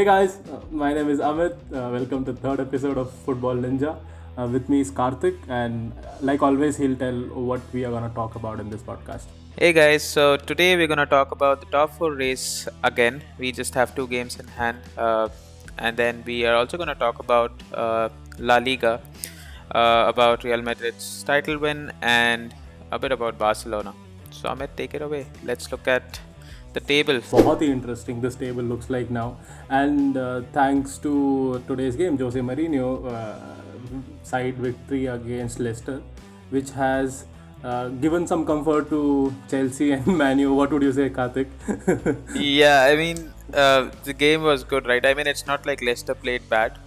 guys, my name is Amit. Welcome to third episode of Football Ninja. With me is Karthik, and like always, he'll tell what we are gonna talk about in this podcast. Hey guys, so today we're gonna talk about the top four race again. We just have two games in hand, and then we are also gonna talk about La Liga, about Real Madrid's title win, and a bit about Barcelona. So Amit, take it away. Let's look at the table. बहुत ही interesting this table looks like now, and thanks to today's game, Jose Mourinho side victory against Leicester, which has given some comfort to Chelsea and Man U. What would you say, Karthik? Yeah, I mean, the game was good, right? I mean, it's not like Leicester played bad.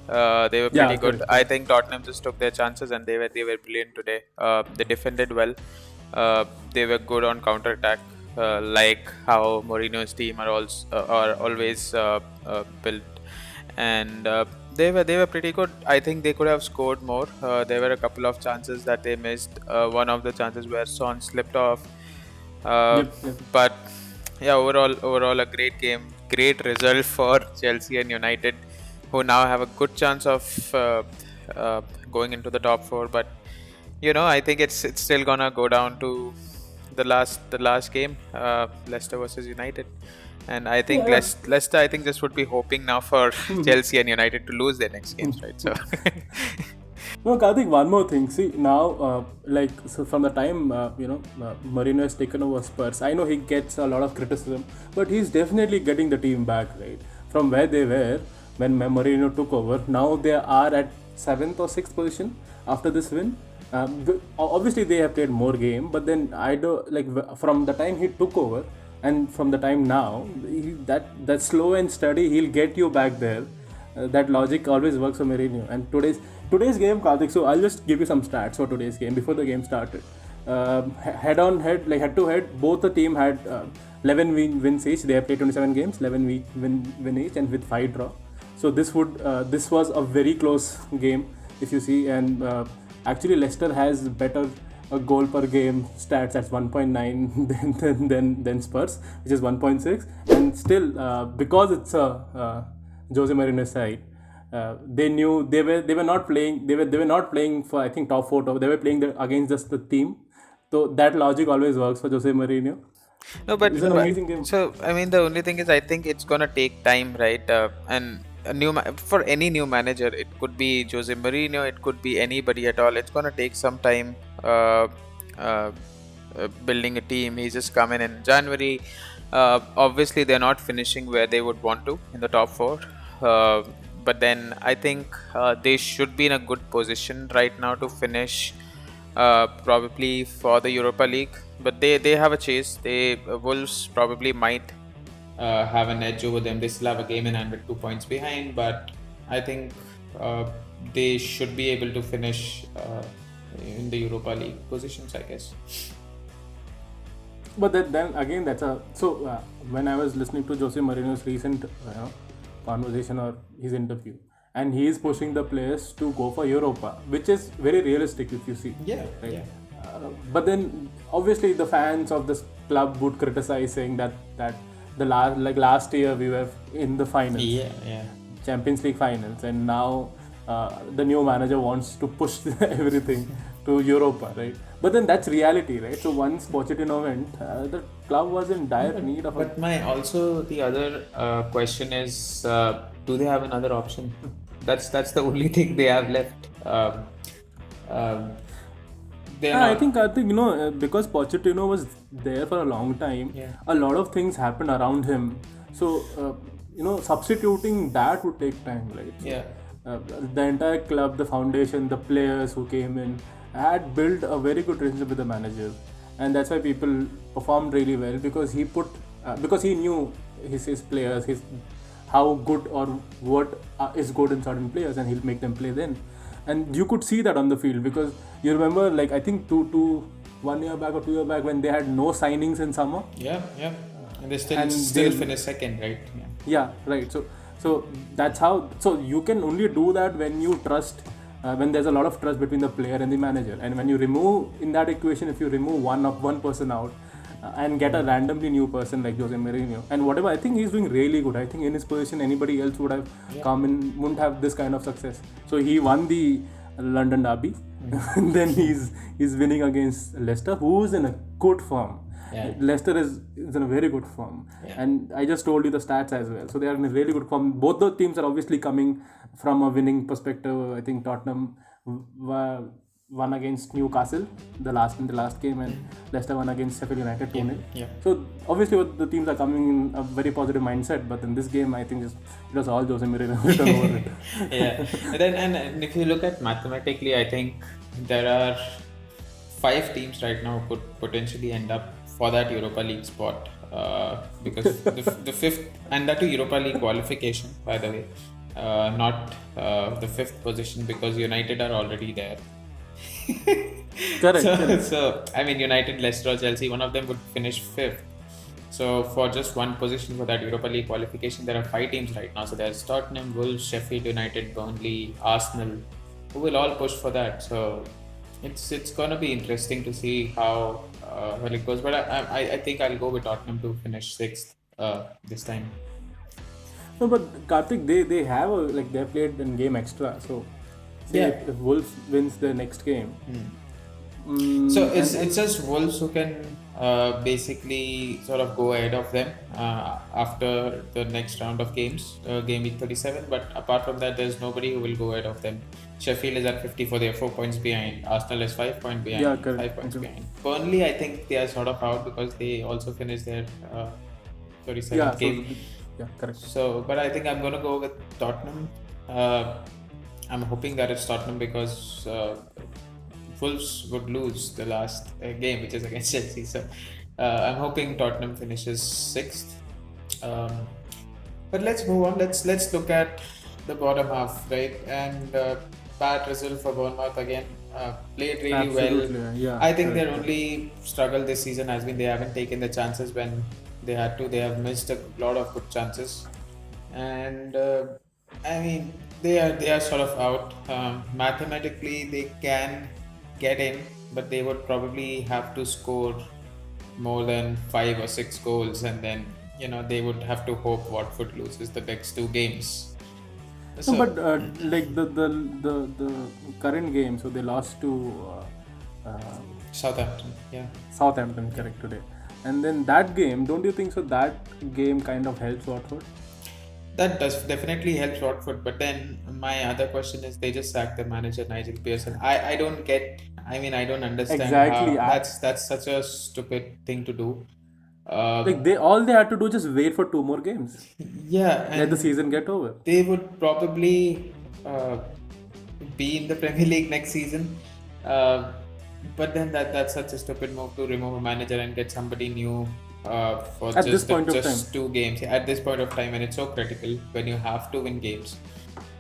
They were pretty good. Correct. I think Tottenham just took their chances, and they were brilliant today. They defended well. They were good on counter attack, like how Mourinho's team are always built, and they were pretty good. I think they could have scored more. There were a couple of chances that they missed. One of the chances where Son slipped off. Yep. But yeah, overall a great game, great result for Chelsea and United, who now have a good chance of going into the top four. But I think it's still gonna go down to the last game, Leicester versus United. And I think Yeah. Leicester, I think, just would be hoping now for Chelsea and United to lose their next games, right? So No, Karthik, one more thing. See, now, so from the time, Mourinho has taken over Spurs, I know he gets a lot of criticism, but he's definitely getting the team back, right? From where they were when Mourinho took over, now they are at 7th or 6th position after this win. Obviously, they have played more game, but then I don't, from the time he took over and from the time now, that slow and steady, he'll get you back there. That logic always works for Mourinho. And today's game, Karthik. So I'll just give you some stats for today's game before the game started. Head to head, both the team had 11 wins each. They have played 27 games, 11 win each, and with 5 draw. So this was a very close game, if you see. And actually, Leicester has better goal per game stats at 1.9 than Spurs, which is 1.6. And still, because it's a Jose Mourinho side, they knew they were not playing. They were not playing for, I think, top 4. They were playing against just the team. So that logic always works for Jose Mourinho. no, but, It's an amazing game. So I mean, the only thing is, I think it's gonna take time, right? And for any new manager, it could be Jose Mourinho, it could be anybody at all. It's gonna take some time building a team. He's just come in January. Obviously, they're not finishing where they would want to in the top 4. But then I think they should be in a good position right now to finish probably for the Europa League. But they have a chase. Wolves probably might have an edge over them. They still have a game in hand with 2 points behind. But I think they should be able to finish in the Europa League positions, I guess. But then again, when I was listening to Jose Mourinho's recent conversation or his interview, and he is pushing the players to go for Europa, which is very realistic if you see. Yeah, right? yeah. But then obviously the fans of this club would criticize, saying that the last year we were in the finals, Champions League finals, and now the new manager wants to push everything to Europa, right? But then that's reality, right? So once Pochettino went, the club was in dire need of. But the other question is, do they have another option? That's the only thing they have left. I think because Pochettino was there for a long time, a lot of things happened around him. So substituting that would take time, right? So, the entire club, the foundation, the players who came in had built a very good relationship with the manager, and that's why people performed really well, because he knew his players, how good or what is good in certain players, and he'll make them play then. And you could see that on the field, because you remember, I think 1 year back or 2 years back, when they had no signings in summer. And they still finished second, right? Yeah, right. So that's how. So you can only do that when you trust, when there's a lot of trust between the player and the manager. And when you remove in that equation, if you remove one person out, and get a randomly new person like Jose Mourinho. And whatever, I think he's doing really good. I think in his position, anybody else would have come in, wouldn't have this kind of success. So he won the London Derby. And then he's winning against Leicester, who is in a good form. Yeah. Leicester is in a very good form. Yeah. And I just told you the stats as well. So they are in a really good form. Both the teams are obviously coming from a winning perspective. I think Tottenham won against Newcastle in the last game, and Leicester won against Sheffield United 2-0. Yeah. So obviously the teams are coming in a very positive mindset, but in this game I think it was all Jose Mourinho written over it. Yeah. And if you look at mathematically, I think there are 5 teams right now could potentially end up for that Europa League spot, because the fifth, and that too Europa League qualification, by the way, not the 5th position, because United are already there. Correct. So I mean, United, Leicester, or Chelsea, one of them would finish 5th. So for just one position for that Europa League qualification, there are 5 teams right now. So there's Tottenham, Wolves, Sheffield United, Burnley, Arsenal, who will all push for that. So it's gonna be interesting to see how well it goes. But I think I'll go with Tottenham to finish 6th this time. No, but Karthik, they have they played in game extra. So say if Wolves wins their next game. So it's just Wolves who can basically sort of go ahead of them after the next round of games, game week 37. But apart from that, there's nobody who will go ahead of them. Sheffield is at 54, they're 4 points behind. Arsenal is 5 points behind. Yeah, correct. 5 points behind. Burnley, I think they are sort of out because they also finished their 37th game. Yeah, correct. So, but I think I'm going to go with Tottenham. I'm hoping that it's Tottenham because Wolves would lose the last game, which is against Chelsea. So, I'm hoping Tottenham finishes 6th. But let's move on. Let's look at the bottom half, right? And bad result for Bournemouth again. Played really well. Yeah, I think their only struggle this season has been they haven't taken the chances when they had to. They have missed a lot of good chances, and I mean they are sort of out. Mathematically, they can get in, but they would probably have to score more than 5 or 6 goals, and then they would have to hope Watford loses the next 2 games. No, but like the current game, so they lost to Southampton, Southampton, correct, today. And then that game, don't you think so? That game kind of helps Watford. That does definitely helps Watford, but then my other question is they just sacked the manager Nigel Pearson. I don't get. I mean, I don't understand Exactly. how that's such a stupid thing to do. Like all they had to do just wait for 2 more games. Yeah, and Let the season get over. they would probably be in the Premier League next season. But then that's such a stupid move to remove a manager and get somebody new for At this point of just 2 games. At this point of time, and it's so critical when you have to win games,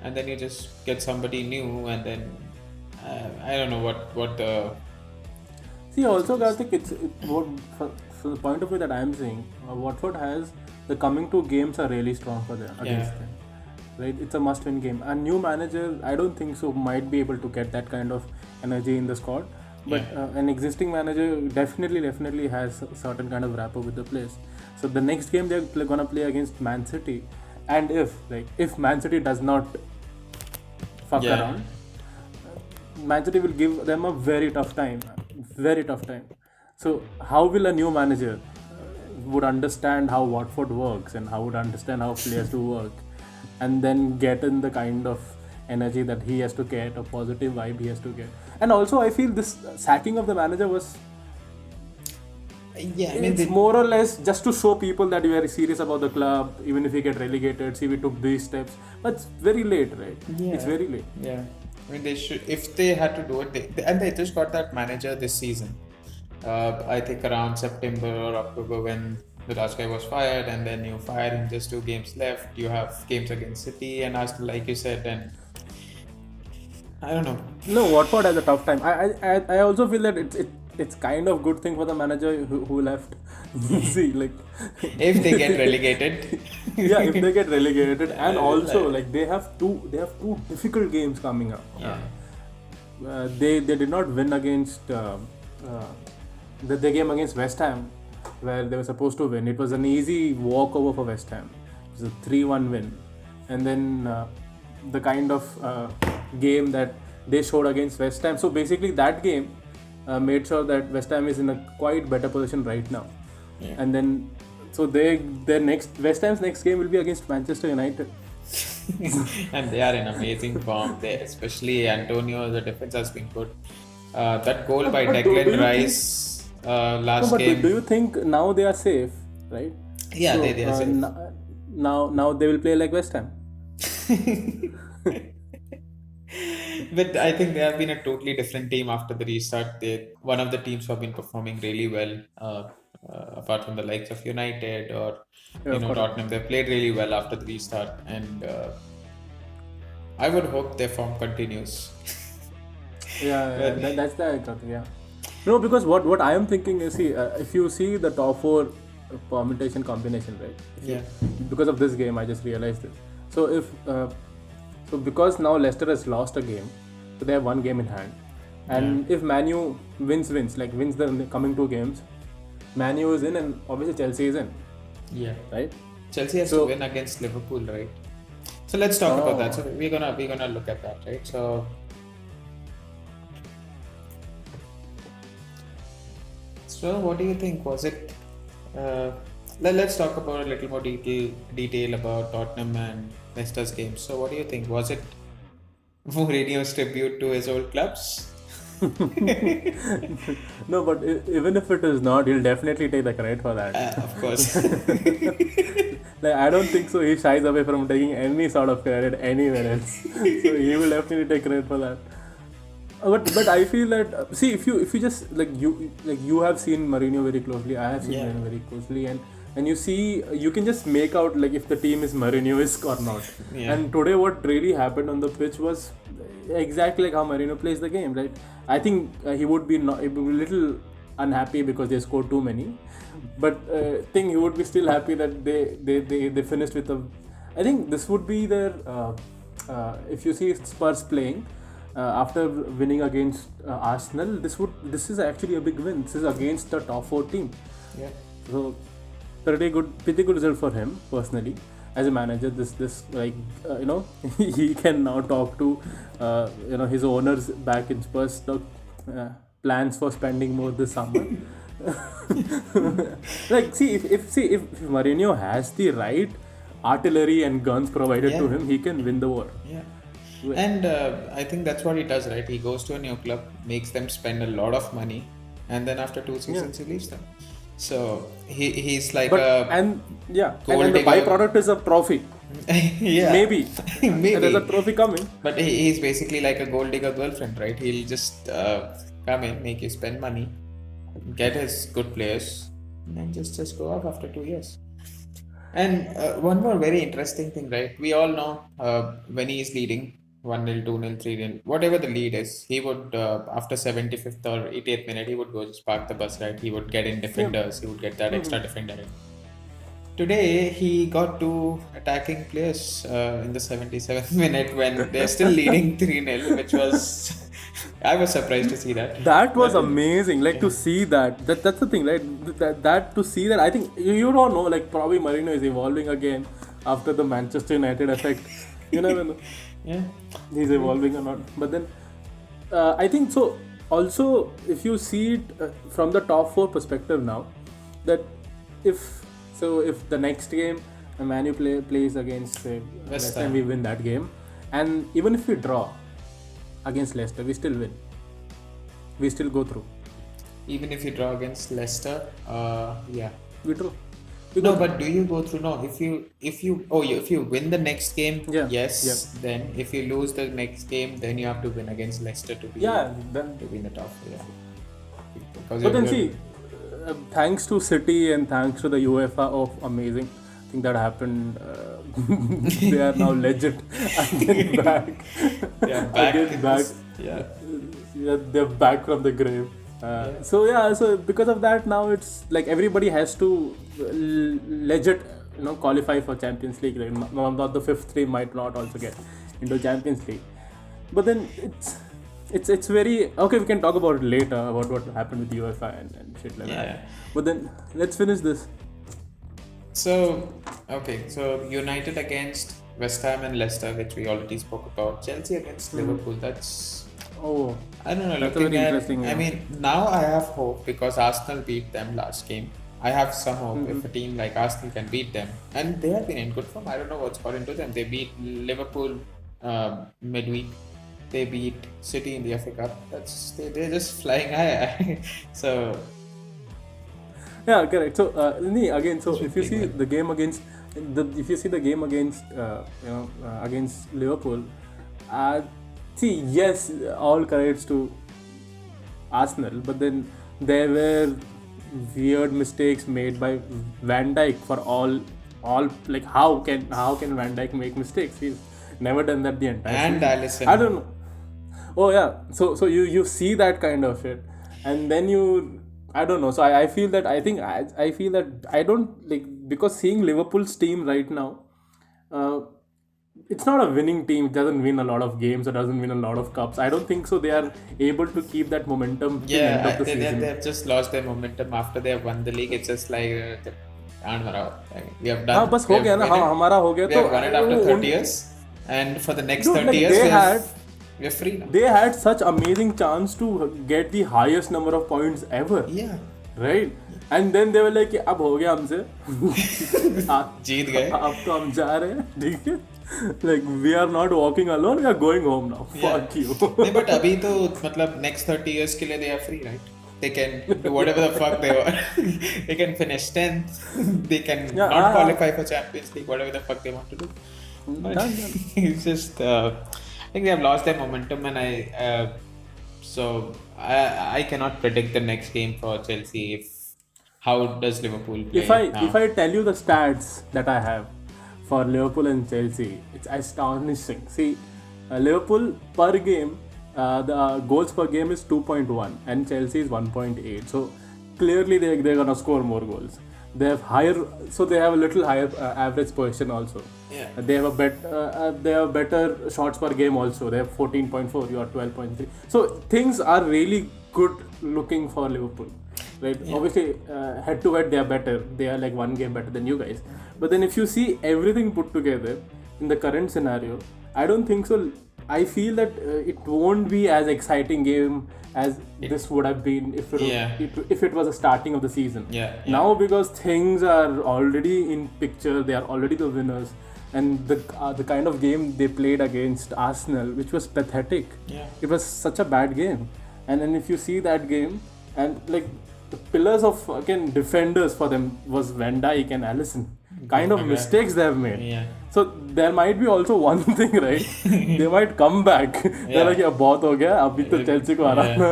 and then you just get somebody new, and then I don't know what the. See, also, Karthik, from the point of view that I am saying, Watford has the coming 2 games are really strong for them against them. Right, it's a must-win game. A new manager, I don't think so, might be able to get that kind of energy in the squad. But an existing manager definitely has a certain kind of rapport with the players. So the next game they're gonna play against Man City, and if Man City does not fuck around, Man City will give them a very tough time. So how will a new manager would understand how Watford works and how would understand how players do work, and then get in the kind of energy that he has to get, a positive vibe he has to get. And also I feel this sacking of the manager was it's more or less just to show people that we are serious about the club, even if we get relegated. See, we took these steps, but it's very late, right? It's very late. Yeah, I mean they should, if they had to do it, they just got that manager this season. I think around September or October when the last guy was fired, and then you fire him just 2 games left. You have games against City and Arsenal, like you said, and I don't know. No, Watford has a tough time. I also feel that it's kind of good thing for the manager who left. See, like if they get relegated. Yeah, if they get relegated, and also they have two difficult games coming up. They did not win against the game against West Ham. where they were supposed to win. It was an easy walkover for West Ham. It was a 3-1 win. And then the kind of game that they showed against West Ham. So basically, that game made sure that West Ham is in a quite better position right now. Yeah. And then, so West Ham's next game will be against Manchester United. And they are in amazing form. Especially Antonio, the defense has been good. That goal by But do you Declan think- Rice last No, but game. do you think now they are safe, right? Yeah, So, they are safe. Now they will play like West Ham. But I think they have been a totally different team after the restart. One of the teams who have been performing really well, apart from the likes of United or Yeah, correct. Tottenham. They played really well after the restart, and I would hope their form continues. Yeah, that's the thing. Yeah. No, because what I am thinking is, see, if you see the top four permutation combination, right? Yeah. Because of this game, I just realized this. So because now Leicester has lost a game, so they have one game in hand, and if Manu wins the coming two games, Manu is in, and obviously Chelsea is in, Yeah. right? Chelsea has to win against Liverpool, right? So let's talk about that. So we're gonna look at that, right? So what do you think? Was it? Let's talk about a little more detail about Tottenham and Leicester's game. So what do you think? Was it Mourinho's tribute to his old clubs? No, but even if it is not, he'll definitely take the credit for that. Of course. Like, I don't think so. He shies away from taking any sort of credit anywhere else. So he will definitely take credit for that. But I feel that see, if you just you have seen Mourinho very closely. I have seen Mourinho very closely, and you can just make out like if the team is Mourinho-esque or not. Yeah. And today, what really happened on the pitch was exactly like how Mourinho plays the game, right? I think he would be a little unhappy because they scored too many, but I think he would be still happy that they finished with a. I think this would be their if you see Spurs playing. After winning against Arsenal, this is actually a big win. This is against the top 4 team. Yeah. So pretty good result for him personally. As a manager, this he can now talk to his owners back in Spurs. Plans for spending more this summer. Like if Mourinho has the right artillery and guns provided to him, he can win the war. Yeah. And I think that's what he does, right? He goes to a new club, makes them spend a lot of money, and then after 2 seasons he leaves them. So he's like and the gold digger. byproduct is a trophy. Yeah. Maybe. Maybe. There's a trophy coming. But he's basically like a gold digger girlfriend, right? He'll just come in, make you spend money, get his good players, and then just go off after 2 years. And one more very interesting thing, right? We all know when he is leading 1-0, 2-0, 3-0, whatever the lead is, he would, after 75th or 80th minute, he would go just park the bus, right? He would get in defenders, he would get that extra defender in. Today, he got 2 attacking players in the 77th minute when they're still leading 3-0, which was. I was surprised to see that. That was amazing. Like to see that. That's the thing, right? That to see that. I think you don't know. Like probably Mourinho is evolving again after the Manchester United effect. You never know. Yeah. He's evolving or not. But then I think so. Also, if you see it from the top 4 perspective now, that if the next game Manu plays against West Ham, we win that game, and even if we draw against Leicester, we still win. We still go through. Even if you draw against Leicester, yeah. We draw. No, but do you go through? No, if you win the next game, yes. Then if you lose the next game, then you have to win against Leicester to be in the top. Yeah. But then see, thanks to City and thanks to the UEFA, amazing. I think that happened. They are now legit. Again back. Yeah, back. Yeah, they're back from the grave. So because of that, now it's like everybody has to legit, qualify for Champions League. Like, not the 5th team might not also get into Champions League. But then it's very okay. We can talk about it later about what happened with UEFA and shit like Yeah. that. But then let's finish this. So, okay, so United against West Ham and Leicester, which we already spoke about. Chelsea against Liverpool. That's, Oh, I don't know. that's a Looking very at, interesting I one. mean, now I have hope because Arsenal beat them last game. I have some hope if a team like Arsenal can beat them, and they have been in good form. I don't know what's got into them. They beat Liverpool midweek. They beat City in the FA Cup. They're just flying high. So Yeah, correct. So, again, so Should if you be see good. the game against against Liverpool, see, yes, all credits to Arsenal, but then there were weird mistakes made by Van Dijk for all like how can Van Dijk make mistakes? He's never done that the entire and season. Alisson. I don't know. Oh yeah. So you see that kind of shit, and then I don't know. So I feel that I feel that I don't like because seeing Liverpool's team right now, uh, it's not a winning team. It doesn't win a lot of games or doesn't win a lot of cups. I don't think so. They are able to keep that momentum till end of the season. They've just lost their momentum after they have won the league. It's just like I mean, we have done. हाँ बस हो गया ना हाँ हमारा हो गया We तो have won it after वो 30 years, and for the next Dude, 30 like, years, they we're free now. they had such amazing chance to get the highest number of points ever, Yeah, right? And then they were like कि अब हो गया हमसे जीत गए. अब तो हम जा रहे हैं ठीक है like we are not walking alone, we are going home now. Fuck you. नहीं, but अभी तो मतलब next 30 years के लिए they are free, right? They can do whatever the fuck they want. They can finish 10th. They can Yeah, not qualify for Champions League, whatever the fuck they want to do. But Done. it's just, I think they have lost their momentum, and I cannot predict the next game for Chelsea. How does Liverpool play now? If I tell you the stats that I have for Liverpool and Chelsea, it's astonishing. See, Liverpool per game, the goals per game is 2.1 and Chelsea is 1.8. So clearly they're gonna score more goals. They have a little higher average possession also. Yeah. They have better shots per game also. They have 14.4. You are 12.3. So things are really good looking for Liverpool. Right? Obviously, head to head they are better. They are like one game better than you guys. But then if you see everything put together in the current scenario, I don't think so. I feel that it won't be as exciting game as this would have been if it was a starting of the season. Yeah. Now because things are already in picture, they are already the winners, and the kind of game they played against Arsenal, which was pathetic. Yeah. It was such a bad game, and then if you see that game, and like the pillars of again defenders for them was Van Dijk and Alisson. Kind of mistakes they have made. Yeah. So there might be also one thing, right? They might come back. They're like, yeah, बहुत हो गया, अभी तो Chelsea को हराना.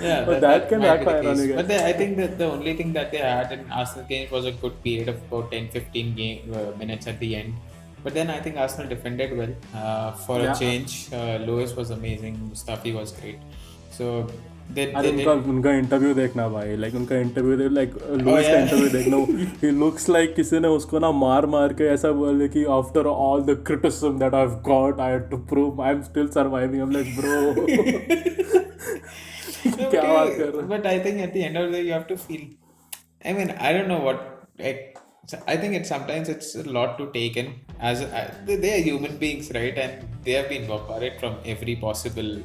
Yeah, But that can might be the backfire on case. you guys. But I think that the only thing that they had in Arsenal game was a good period of about 10-15 minutes at the end. But then I think Arsenal defended well for a change. Lewis was amazing. Mustafi was great. So they अरे उनका interview देखना भाई, like उनका interview like Louis का interview देखना. He looks like किसी ने उसको ना मार के ऐसा बोले कि after all the criticism that I have got I had to prove I am still surviving. I am like bro क्या बात कर रहे हो. But I think at the end of the day, you have to feel. I mean, I don't know what. I think sometimes it's a lot to take in. They are human beings, right? And they have been bombarded from every possible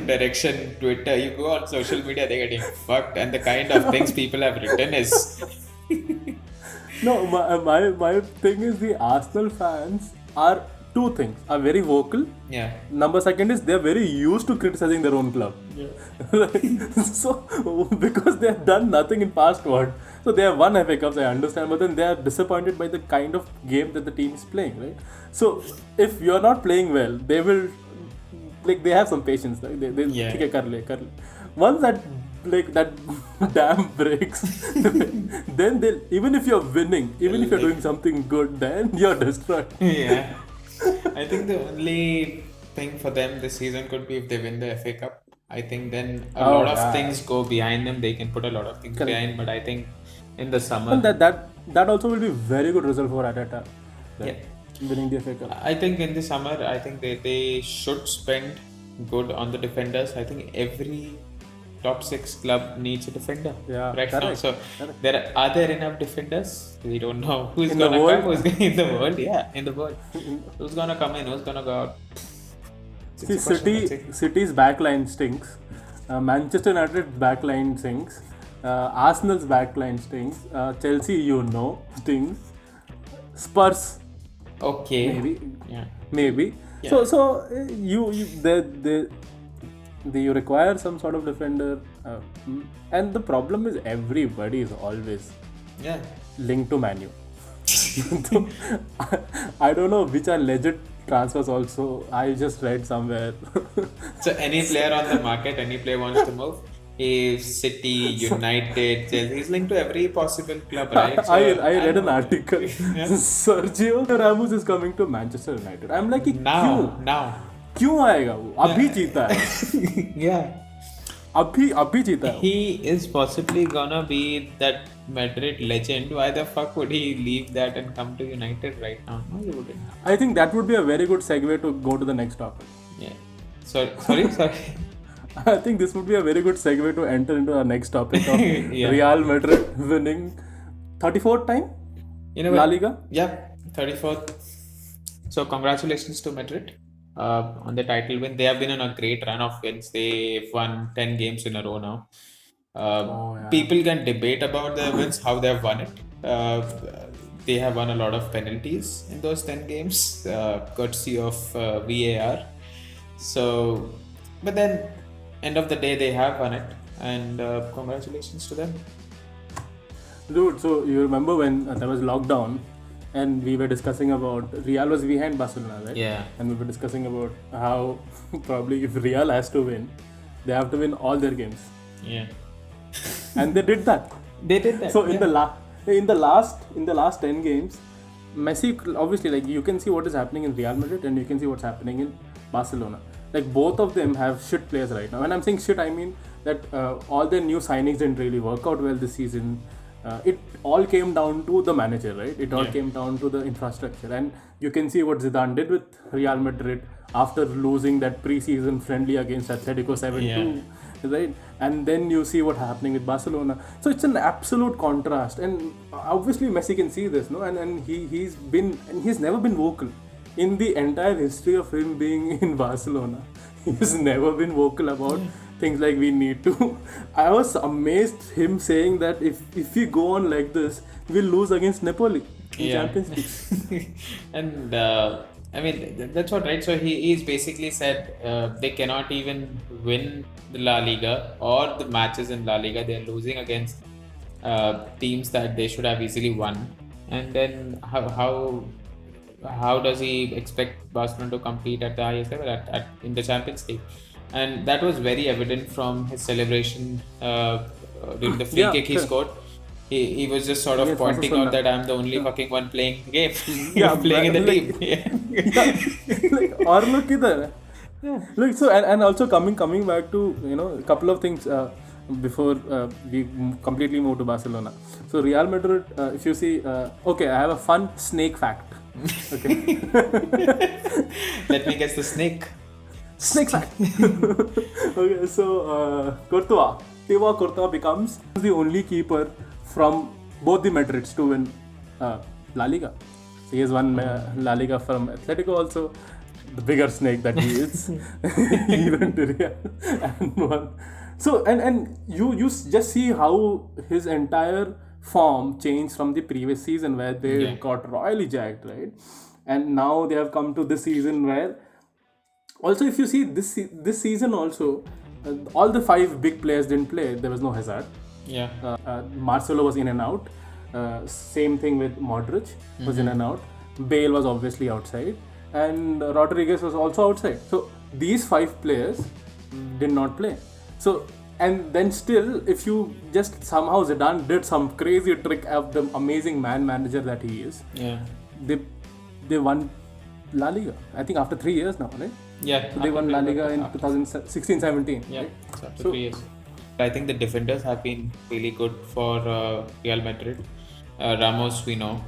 direction. Twitter, you go on social media, they're getting fucked, and the kind of things people have written is. No, my thing is the Arsenal fans are two things: are very vocal. Yeah. Number second is they're very used to criticizing their own club. Yeah. So because they have done nothing in past so they have won FA Cups, I understand, but then they are disappointed by the kind of game that the team is playing, right? So if you're not playing well, they will like they have some patience. Like they ठीक है कर ले. Once that dam breaks, then they even if you're winning, even if you're doing something good, then you're destroyed. Yeah. I think the only thing for them this season could be if they win the FA Cup. I think then a lot of things go behind them. They can put a lot of things behind, but I think in the summer, And that also will be very good result for Arteta. Yeah. Winning the FA Cup. I think in the summer, I think they should spend good on the defenders. I think every top 6 club needs a defender Yeah, right now. correct, So correct. are there enough defenders? We don't know who's In the gonna world? come. Who's in the world? Yeah, in the world. Who's gonna come in? Who's gonna go out? It's See, a question, let's see. City's backline stinks. Manchester United's backline stinks. Arsenal's backline stinks. Chelsea, stinks. Spurs, Okay. maybe, Yeah. maybe. Yeah. You require some sort of defender, and the problem is everybody is always Yeah. linked to Manu. I don't know which are legit transfers. Also, I just read somewhere. So any player on the market, any player wants to move. If City, United, Chelsea, he's linked to every possible club, right? So, I read an article. Yeah. Sergio Ramos is coming to Manchester United. I'm like, Now. क्यों आएगा वो? अभी जीता है. Yeah. अभी जीता है. He is possibly gonna be that Madrid legend. Why the fuck would he leave that and come to United right now? No, he wouldn't. I think that would be a very good segue to go to the next topic. Yeah. Sorry. I think this would be a very good segue to enter into our next topic of Yeah. Real Madrid winning 34th time You know La what? Liga. Yeah, 34th. So congratulations to Madrid on the title win. They have been on a great run of wins. They've won 10 games in a row now. Yeah. People can debate about the wins, how they have won it. They have won a lot of penalties in those 10 games, courtesy of VAR. So, but then, end of the day, they have won it, and congratulations to them. Dude, so you remember when there was lockdown and we were discussing about Real was behind Barcelona, right? Yeah. And we were discussing about how probably if Real has to win, they have to win all their games. Yeah. And they did that. They did that. So in the last 10 games, Messi obviously, like, you can see what is happening in Real Madrid and you can see what's happening in Barcelona. Like, both of them have shit players right now. When I'm saying shit, I mean that all their new signings didn't really work out well this season. It all came down to the manager, right? It all came down to the infrastructure, and you can see what Zidane did with Real Madrid after losing that pre-season friendly against Atletico 7-2, right? And then you see what's happening with Barcelona. So it's an absolute contrast, and obviously Messi can see this, no? And he's never been vocal in the entire history of him being in Barcelona. He's never been vocal about things like we need to. I was amazed him saying that if we go on like this, we'll lose against Napoli in Champions League. And I mean, that's what, right? So he's basically said they cannot even win the La Liga or the matches in La Liga. They're losing against teams that they should have easily won. And then how does he expect Barcelona to compete at the highest level in the Champions League? And that was very evident from his celebration during the free kick he scored. He was just sort of pointing out that I'm the only fucking one playing the game. Playing in the team. Like, or look idhar. Look, so and also coming back to a couple of things before we completely move to Barcelona. So Real Madrid, if you see, okay, I have a fun snake fact. Okay. Let me guess the snake. Snake fact. Okay, so Thibaut Courtois becomes the only keeper from both the Madrids to win La Liga. So he has won La Liga from Atletico also, the bigger snake that he is. He went to Real and won. So and you just see how his entire form changed from the previous season where they got royally jacked, right? And now they have come to this season where also, if you see this season also, all the 5 big players didn't play. There was no Hazard. Yeah. Marcelo was in and out. Same thing with Modric was in and out. Bale was obviously outside, and Rodriguez was also outside. So these 5 players did not play. So and then still, if you just somehow Zidane did some crazy trick of the amazing manager that he is. Yeah. They won La Liga. I think after 3 years now, right? Yeah. So they won La Liga in 2016-17. Yeah. Right? So after So- 3 years. I think the defenders have been really good for Real Madrid. Ramos, we know.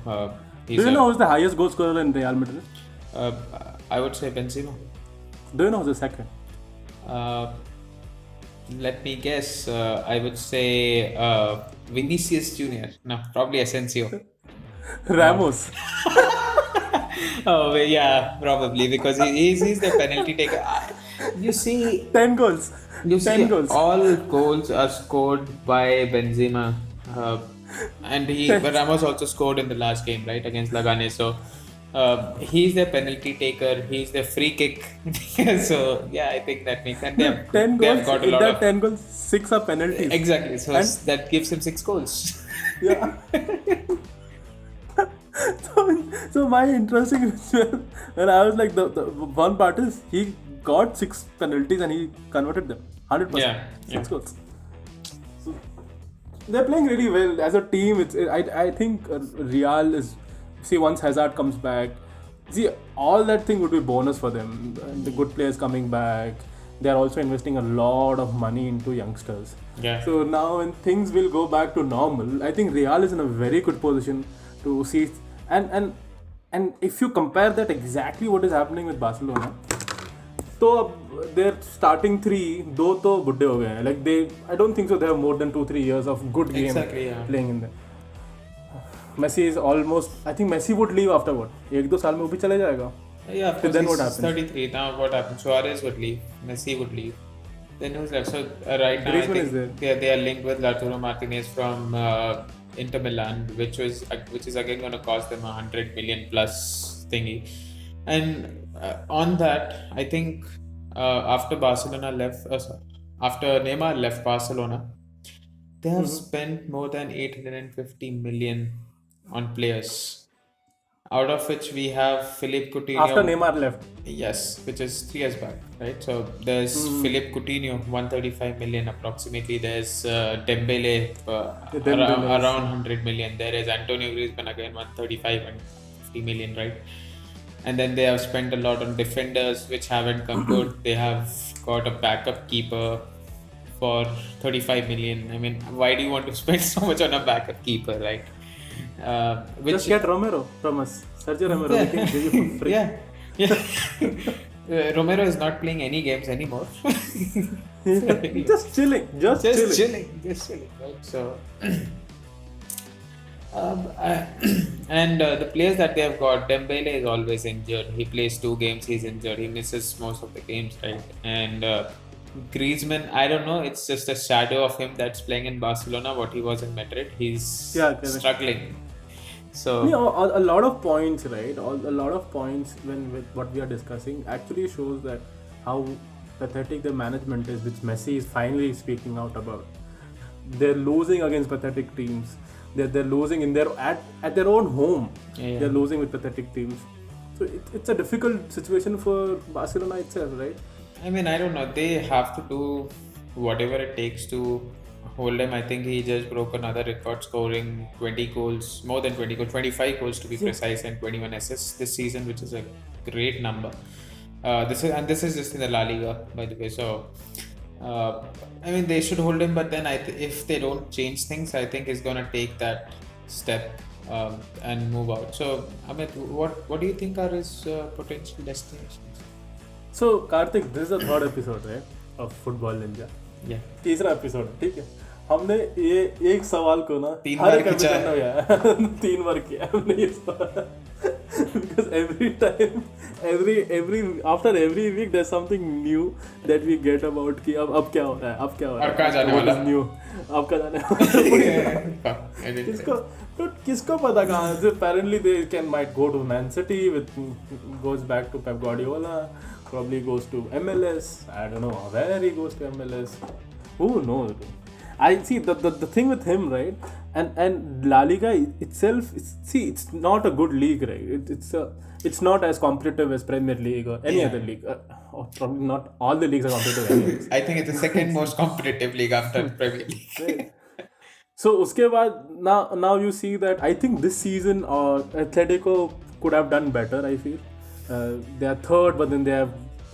Do you know who's the highest goal scorer in Real Madrid? I would say Benzema. Do you know who's the second? Uh, Let me guess. I would say Vinicius Junior. No, probably Asensio. Ramos. Oh, well, yeah, probably because he's the penalty taker. You see, 10 goals. you 10 see, goals. all goals are scored by Benzema, and but Ramos also scored in the last game, right, against Leganes. So he's the penalty taker. He's the free kick. So yeah, I think that makes sense. 10 They have goals. got a In lot that of 10 goals, 6 are penalties. exactly. So And- that gives him 6 goals. Yeah. so my interesting when I was like the one part is he got 6 penalties and he converted them 100%. Yeah, 6 goals. So they're playing really well as a team. I think Real is, see, once Hazard comes back, see, all that thing would be bonus for them. The good players coming back. They are also investing a lot of money into youngsters. Yeah. So now when things will go back to normal, I think Real is in a very good position to see. And if you compare that exactly what is happening with Barcelona, तो अब their starting three दो तो बुड्ढे हो गए हैं. Like I don't think so they have more than 2-3 years of good game Exactly, yeah. playing in there. Messi is almost, I think Messi would leave after what? 1-2 साल में वो भी चले जाएगा. Yeah, of course. Then what He's happens? 33. Now what happens? Suarez would leave. Messi would leave. Then who's left? So right now, I Griezmann is think they are linked with Lautaro Martinez from Inter Milan, which is again going to cost them 100 million plus thingy. And on that, I think after Barcelona left, after Neymar left Barcelona, they have spent more than 850 million on players. Out of which we have Philippe Coutinho. After Neymar left. Yes, which is 3 years back, right? So there's Philippe Coutinho, 135 million approximately. There's Dembele, around 100 million. There is Antonio Griezmann again, 135 and 50 million, right? And then they have spent a lot on defenders, which haven't come good. They have got a backup keeper for 35 million. I mean, why do you want to spend so much on a backup keeper, right? Just get Romero from us. Sergio Romero. We can give you for free. Yeah. Romero is not playing any games anymore. Just chilling. Just chilling. Right? So, and the players that they have got, Dembele is always injured. He plays 2 games, he's injured. He misses most of the games, right? And Griezmann, I don't know. It's just a shadow of him that's playing in Barcelona. What he was in Madrid, he's struggling. So a lot of points, right? A lot of points with what we are discussing actually shows that how pathetic the management is, which Messi is finally speaking out about. They're losing against pathetic teams. They're losing in at their own home. Yeah. They're losing with pathetic teams. So it's a difficult situation for Barcelona itself, right? I mean, I don't know. They have to do whatever it takes to hold him. I think he just broke another record, scoring 20 goals, more than 20 goals, 25 goals to be precise, and 21 assists this season, which is a great number. This is just in the La Liga, by the way. So, I mean, they should hold him, but then if they don't change things, I think he's gonna take that step and move out. So, Amit, what do you think are his potential destinations? So Karthik, this is the 3rd episode, right, of Football Ninja. Yeah. 3रा episode है, ठीक है. हमने ये एक सवाल को ना 3 हर बार एक खींचा एपिसोड में गया 3 बार किया हमने ये सवाल. Because every time, after every week there's something new that we get about कि अब क्या हो रहा है, अब क्या हो रहा है, और कहाँ जाने what वाला? is new, अब कहाँ जाने वाला. किसको पता कहाँ से. Apparently they might go to Man City, goes back to Pep Guardiola, probably goes to MLS. I don't know where he goes to MLS. Who knows? I see the thing with him, right? And La Liga itself, it's not a good league, right? It's not as competitive as Premier League or any other league. Or probably not all the leagues are competitive anyways. I think it's the second most competitive league after Premier League. So उसके बाद now you see that I think this season Atletico could have done better. I feel they are 3rd, but then they're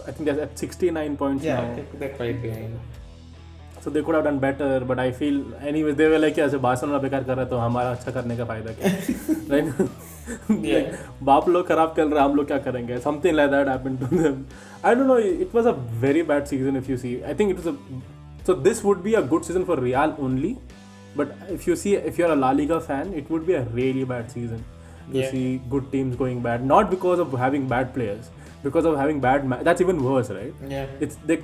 at 69 points now. Yeah, they're quite behind. So they could have done better, but I feel anyways they were like ऐसे Barcelona बेकार कर रहा है तो हमारा अच्छा करने का फायदा क्या, right? Like, Yeah. बाप लोग खराब कर रहे हैं, हम लोग क्या करेंगे? Something like that happened to them. I don't know. It was a very bad season if you see. I think it was a. So this would be a good season for Real only, but if you see, if you're a La Liga fan, it would be a really bad season to Yeah. see good teams going bad. Not because of having bad players, because of having bad. That's even worse, right? Yeah. It's the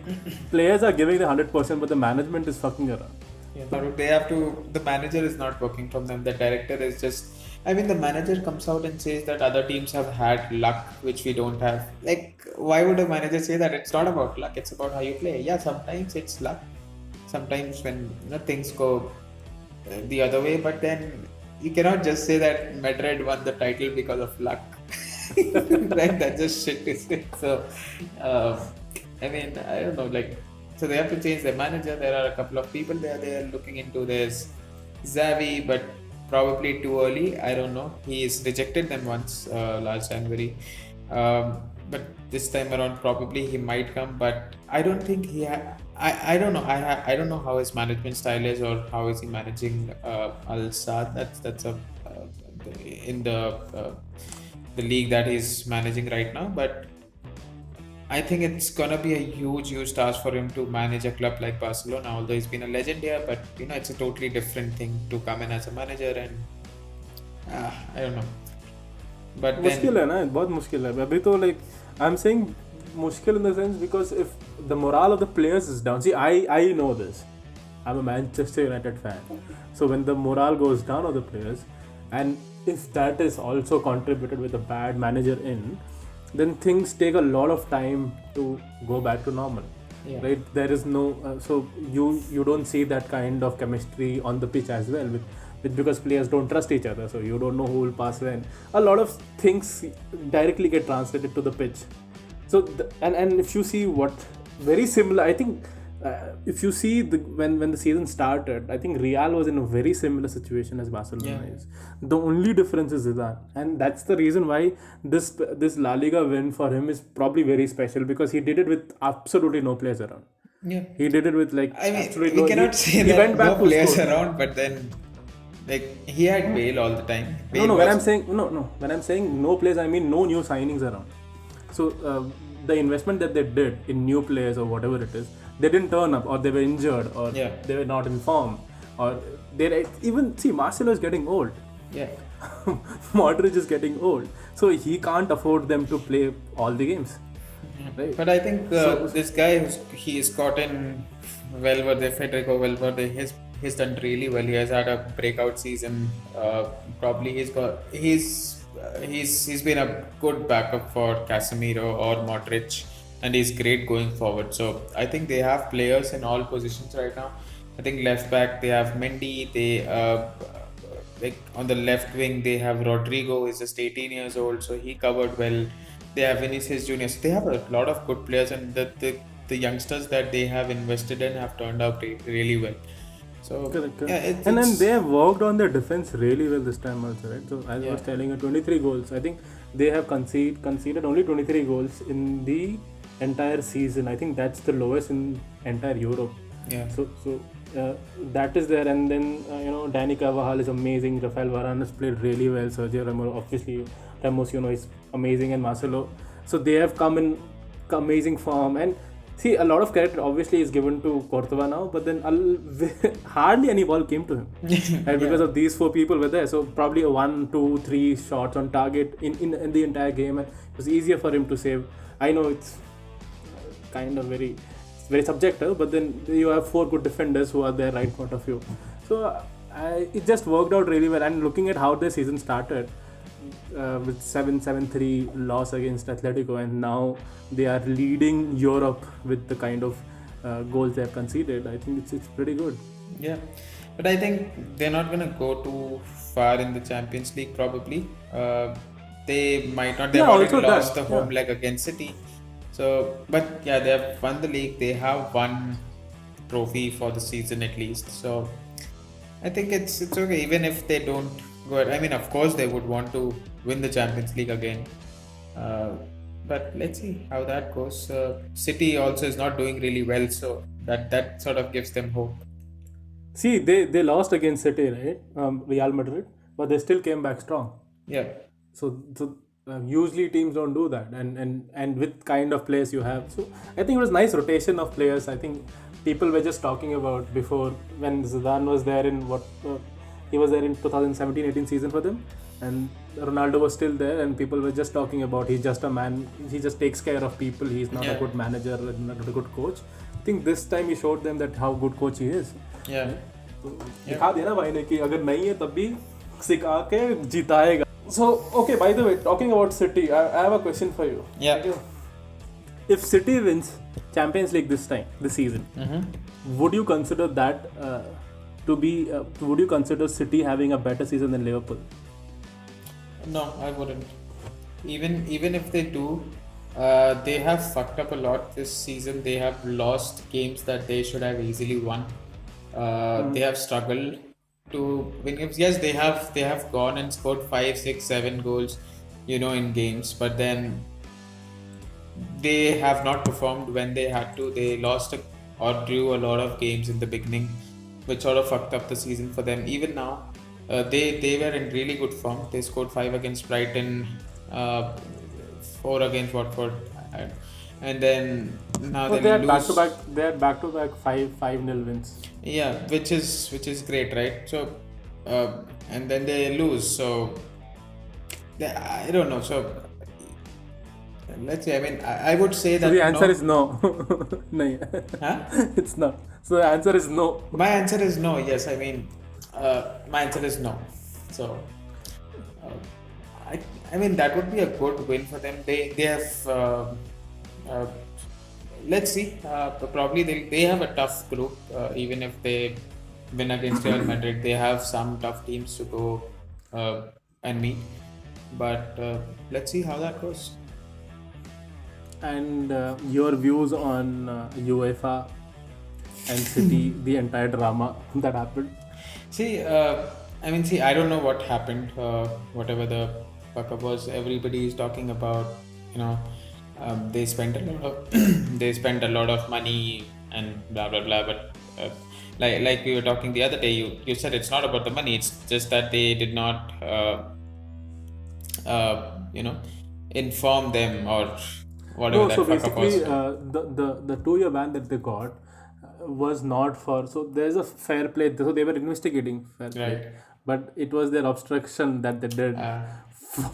players are giving the 100%, but the management is fucking around. Yeah, but they have to. The manager is not working from them. The director is just. I mean, the manager comes out and says that other teams have had luck, which we don't have. Like, why would a manager say that? It's not about luck. It's about how you play. Yeah, sometimes it's luck. Sometimes when things go the other way, but then you cannot just say that Madrid won the title because of luck. Right? That's just shit, is it? So, um, I mean, I don't know. Like, so they have to change their manager. There are a couple of people there. They are looking into this Xavi, but probably too early. I don't know. He's rejected them once last January, but this time around probably he might come. But I don't think he. I don't know. I don't know how his management style is or how is he managing Al Sadd. That's a in the league that he's managing right now, but I think it's gonna be a huge task for him to manage a club like Barcelona. Although he's been a legend here, but it's a totally different thing to come in as a manager, and I don't know. But मुश्किल है then, ना, बहुत मुश्किल है अभी तो. Like, I'm saying मुश्किल in the sense because if the morale of the players is down. See, I know this. I'm a Manchester United fan. So when the morale goes down of the players, and if that is also contributed with a bad manager in, then things take a lot of time to go back to normal. Yeah. Right? There is no so you don't see that kind of chemistry on the pitch as well with because players don't trust each other, so you don't know who will pass when. A lot of things directly get translated to the pitch. So and if you see what very similar, I think if you see when the season started, I think Real was in a very similar situation as Barcelona Yeah. is. The only difference is Zidane, and that's the reason why this La Liga win for him is probably very special because he did it with absolutely no players around. yeah, He did it with like I mean, absolutely we no. cannot say he that went back no to players score. around, but then like he had Bale all the time. No, Bale no. When was- I'm saying no. When I'm saying no players, I mean no new signings around. So the investment that they did in new players or whatever it is, they didn't turn up, or they were injured, or Yeah. they were not in form, or they even see Marcelo is getting old. yeah, Modric is getting old, so he can't afford them to play all the games. Right? but I think this guy he's gotten Valverde, Federico Valverde. He's done really well. He has had a breakout season. Probably he's been a good backup for Casemiro or Modric, and he's great going forward. So I think they have players in all positions right now. I think left back they have Mendy. They like on the left wing they have Rodrigo, is just 18 years old, so he covered well. They have Vinicius Junior. So they have a lot of good players, and the youngsters that they have invested in have turned out really well. So Correct, correct. yeah, And then it's- they have worked on their defense really well this time also, right? So as I was Yeah. telling you, 23 goals. I think they have conceded only 23 goals in the entire season. I think that's the lowest in entire Europe. yeah. So that is there, and then Danny Carvajal is amazing. Rafael Varane has played really well. Sergio Ramos, is amazing, and Marcelo. So they have come in amazing form, and see, a lot of credit obviously is given to Courtois now, but then hardly any ball came to him, and because of these four people were there. So probably a 1, 2, 3 shots on target in the entire game, and it was easier for him to save. I know it's kind of very subjective, but then you have four good defenders who are there right in front of you. So it just worked out really well. And looking at how the season started with 7-3 loss against Atletico, and now they are leading Europe with the kind of goals they have conceded, I think it's pretty good. Yeah, but I think they're not gonna go too far in the Champions League. Probably, they might not. They've Yeah, already also lost that, the home yeah. leg against City. So, but yeah, they have won the league. They have one trophy for the season at least. So, I think it's okay. Even if they don't go, I mean, of course, they would want to win the Champions League again. But let's see how that goes. City also is not doing really well, so that sort of gives them hope. See, they lost against City, right? Real Madrid, but they still came back strong. Yeah. Usually teams don't do that, and with kind of players you have. So I think it was nice rotation of players. I think people were just talking about before when Zidane was there in he was there in 2017-18 season for them, and Ronaldo was still there, and people were just talking about he's just a man. He just takes care of people. He's not a Yeah. good manager, not a good coach. I think this time he showed them that how good coach he is. Yeah. तो दिखा दिया ना भाई ने कि अगर नहीं है तब भी सिखा के जिताएगा. So okay, by the way, talking about City, I have a question for you. Yeah. If City wins Champions League this season, would you consider that to be? Would you consider City having a better season than Liverpool? No, I wouldn't. Even if they do, they have fucked up a lot this season. They have lost games that they should have easily won. They have struggled to win games. Yes, they have gone and scored 5, 6, 7 goals, in games, but then they have not performed when they had to. They lost or drew a lot of games in the beginning, which sort of fucked up the season for them. Even now, they were in really good form. They scored 5 against Brighton, 4 against Watford, and then now But they they will had lose. back to back. They had back to back 5-0 wins. Yeah, which is great, right? So, and then they lose. So, I don't know. So, let's say. I mean, I would say So that the answer no. is no. No, Huh? it's not. So the answer is no. My answer is no. Yes, I mean, my answer is no. So, I mean that would be a good win for them. They have. Uh, let's see. Probably they have a tough group. Even if they win against Real Madrid, they have some tough teams to go and meet. But let's see how that goes. And your views on UEFA and City, the entire drama that happened. See, I don't know what happened. Whatever the fuck up was, everybody is talking about. They spent a lot of they spent a lot of money and blah blah blah. But like we were talking the other day, you said it's not about the money. It's just that they did not inform them or whatever No, that so fuck up was. basically, the 2-year ban that they got was not for. So there's a fair play. So they were investigating fair play, Right. but it was their obstruction that they did Uh,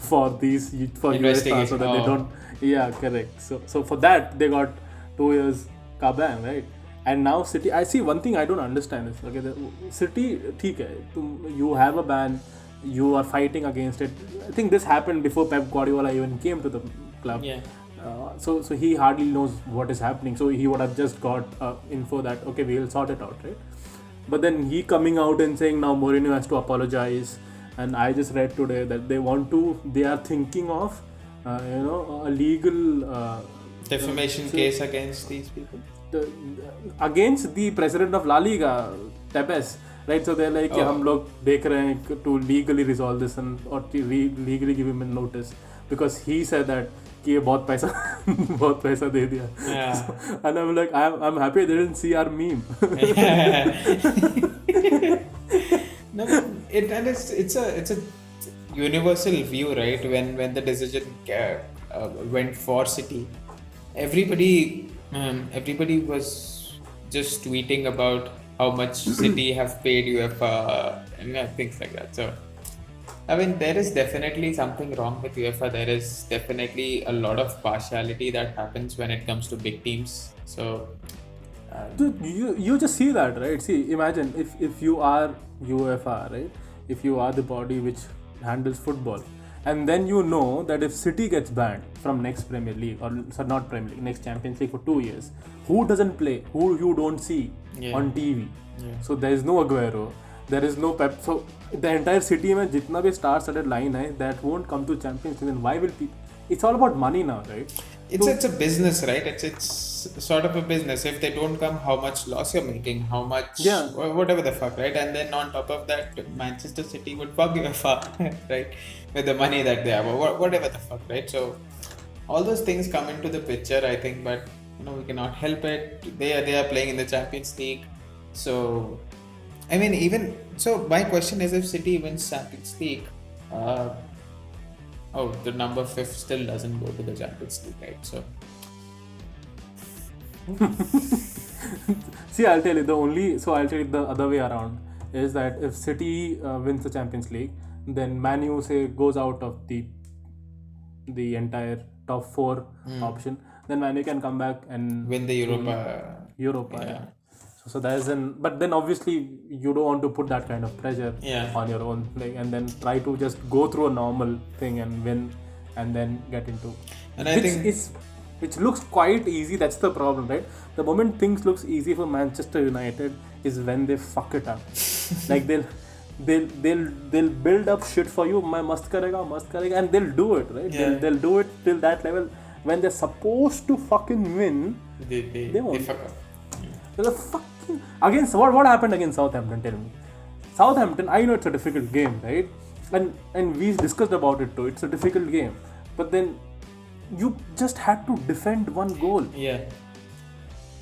for UEFA, Investigation, so that they oh. don't. Yeah, correct. So for that they got 2 years ka ban, right? And now City, I see one thing I don't understand is okay. The City, ठीक है, you have a ban, you are fighting against it. I think this happened before Pep Guardiola even came to the club. Yeah. So he hardly knows what is happening. So he would have just got info that okay, we will sort it out, right? But then he coming out and saying now Mourinho has to apologize. And I just read today that they are thinking of, a legal Defamation case against these people. against the president of La Liga, Tebas, right? So they're like, हम लोग देख रहे हैं to legally resolve this or to legally give him a notice because he said that कि ये बहुत पैसा दे दिया. Yeah. So, and I'm like, I'm happy they didn't see our meme. No, it's a universal view, right? When the decision went for City, everybody was just tweeting about how much City have paid UEFA and things like that. So, I mean, there is definitely something wrong with UEFA. There is definitely a lot of partiality that happens when it comes to big teams. So, Dude, you just see that, right? See, imagine if you are UEFA, right? If you are the body which handles football, and then you know that if City gets banned from next Premier League not Premier League, next Champions League for 2 years, who doesn't play? Who you don't see on TV? Yeah. So there is no Aguero, there is no Pep. So the entire City में जितना भी star-studded line है, that won't come to Champions League. Then why will people? It's all about money now, right? it's a business, right? It's sort of a business. If they don't come, how much loss you're making, how much, Yeah. whatever the fuck, right? And then on top of that, Manchester City would fuck UEFA, right? With the money that they have, or whatever the fuck, right? So all those things come into the picture, I think, but we cannot help it. They are playing in the Champions League, so I mean, even so, my question is, if City wins Champions League, Oh, the number 5 still doesn't go to the Champions League, right? So See, I'll tell you I'll tell you the other way around is that if City wins the Champions League, then Man U say goes out of the entire top 4 option, then Man U can come back and win the Europa. Europa. Yeah. So that is but then obviously you don't want to put that kind of pressure Yeah. on your own, and then try to just go through a normal thing and win, and then get into. And I think Which looks quite easy. That's the problem, right? The moment things looks easy for Manchester United is when they fuck it up. Like they'll build up shit for you. My must karega, and they'll do it, right? Yeah. They'll do it till that level. When they're supposed to fucking win, they won't. fuck up. the fucking against what happened against Southampton? Tell me. Southampton. I know it's a difficult game, right? And we discussed about it too. It's a difficult game, but then you just had to defend one goal. Yeah.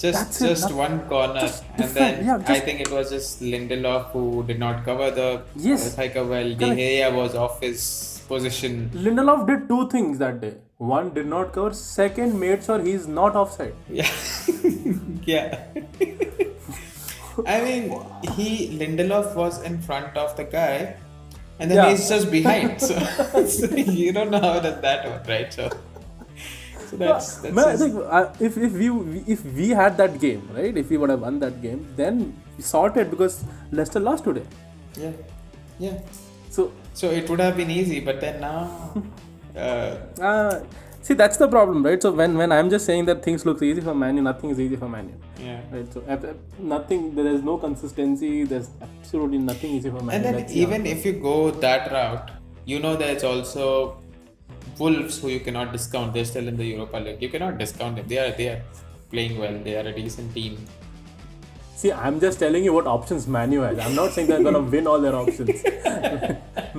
That's it, Just one corner, just and defend, then yeah, I just- think it was just Lindelof who did not cover the Yes. striker well. De Correct. Gea was off his position. Lindelof did 2 things that day. One, did not cover. Second, made sure he's not offside. Yeah. Yeah. I mean, Lindelof was in front of the guy, and then Yeah. he's just behind. So, so you don't know how does that work, right? So that's Man, I his- think if we had that game, right? If we would have won that game, then we sorted because Leicester lost today. yeah, yeah. So So it would have been easy, but then now, see, that's the problem, right? So when I'm just saying that things look easy for Man U, nothing is easy for Man U. yeah. Right, so nothing. There is no consistency. There's absolutely nothing easy for Man And U. then even if you go that route, you know there's also Wolves who you cannot discount. They're still in the Europa League. You cannot discount them. They are playing well. They are a decent team. See, I'm just telling you what options Man U has. I'm not saying they're gonna win all their options.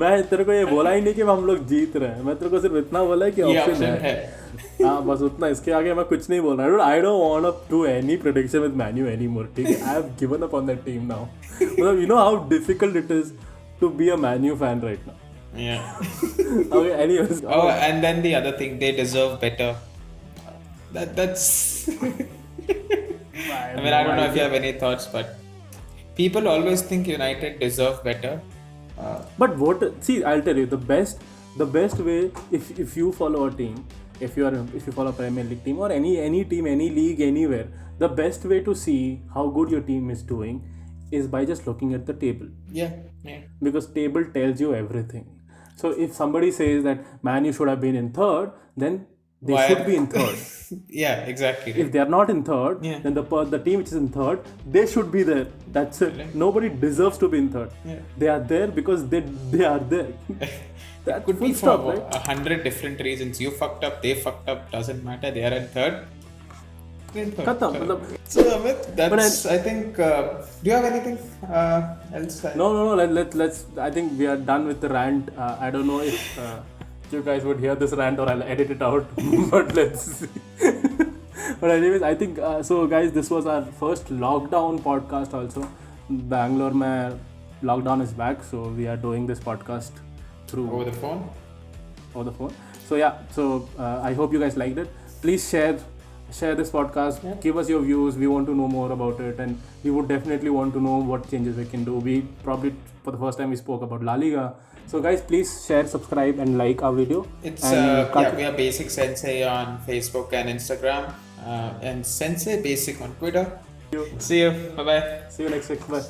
मैं तेरे को ये बोला ही नहीं कि हम लोग जीत रहे हैं. मैं तेरे को सिर्फ इतना बोला है कि ये ऑप्शन option है. है. हाँ बस उतना. इसके आगे मैं कुछ नहीं बोल रहा. I don't want to do any prediction with Man U anymore. ठीक है? I have given up on that team now. मतलब you know how difficult it is to be a Man U fan right now. Yeah. Okay, anyways. Oh, and then the other thing, they deserve better. That's. I mean, I don't know if you have any thoughts, but people always think United deserve better. But see, I'll tell you the best way if you follow a team, if you follow a Premier League team or any team, any league, anywhere, the best way to see how good your team is doing is by just looking at the table, Yeah, yeah. because table tells you everything. So if somebody says that Man U should have been in third, then they Why? should be in third. Yeah, exactly. If they are not in third, Yeah. then the team which is in third, they should be there. That's it. Right. Nobody deserves to be in third. Yeah. They are there because they are there. That Could full be stop, for right? 100 different reasons. You fucked up, they fucked up, doesn't matter. They are in third. They're in third. Khatam, So- matlab- So Amit, that's I think. Do you have anything else? No. Let's. I think we are done with the rant. I don't know if you guys would hear this rant or I'll edit it out. But let's see. But anyways, I think so. Guys, this was our first lockdown podcast. Also, Bangalore mein lockdown is back, so we are doing this podcast through Over the phone. over the phone. So yeah, I hope you guys liked it. Please share this podcast. Yeah. Give us your views. We want to know more about it, and we would definitely want to know what changes we can do. We probably for the first time we spoke about La Liga. So guys, please share, subscribe, and like our video. It's And we are Basic Sensei on Facebook and Instagram, and Sensei Basic on Twitter. See you. Bye bye. See you next week. Bye.